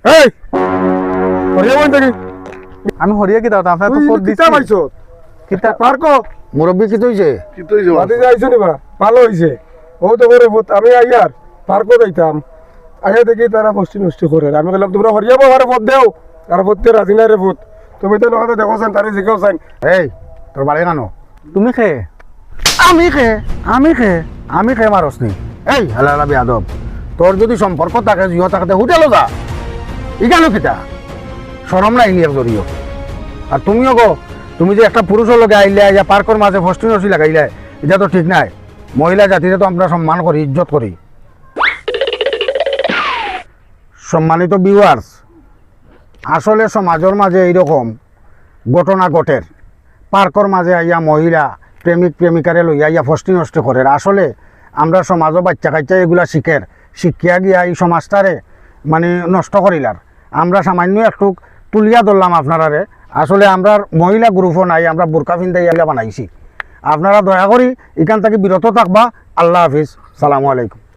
এই হরিয়া বই থাকি আমি হরিয়া কি দাও আপনার তো ফোন দিছি পাইছো কিতা পার্ক মুরব্বী কি তৈছে বাদে যাইছো নিবা ভালো হইছে ও তো করে আমি আইয়ার পার্কও যাইতাম আগে দেখি তারা বস্তি নষ্ট করে আমি বললাম তোমরা হরিয়া বাবার ভোট দেও তার ভোট দিয়ে রাজি নাই রে ভোট তুমি তো নয় দেখো চান তারে জিগাও চান এই তোর বাড়ি কেন তুমি খে আমি খে মারস নি এই হালা হালা বেয়াদব তোর যদি সম্পর্ক থাকে জিও থাকতে হোটেলও যা ইগানো কিতা সরম নাই নিয়ে জড়িও আর তুমিও গো তুমি যে একটা পুরুষের লগে আইলে ইয়া পার্কের মাঝে ফষ্টি নষ্টি লাগাইলে এটা তো ঠিক নাই মহিলা জাতিরে তো আমরা সম্মান করি ইজ্জত করি সম্মানিত ভিউয়ার্স আসলে সমাজের মাঝে এইরকম ঘটনা ঘটের পার্কের মাঝে আইয়া মহিলা প্রেমিক প্রেমিকারে লইয়া ইয়া ফষ্টি নষ্ট করে আসলে আমরা সমাজও বাচ্চা কাচ্চা এগুলা শিখের শিখিয়া গিয়া এই সমাজটারে মানে নষ্ট করিলার আমরা সামান্য একটু তুলিয়া ধরলাম আপনারারে আসলে আমরা মহিলা গ্রুপও নাই আমরা বোরকা ফিন্দা ইয়া বানাইছি আপনারা দয়া করি এখান থেকে বিরত থাকবা আল্লাহ হাফিজ সালামু আলাইকুম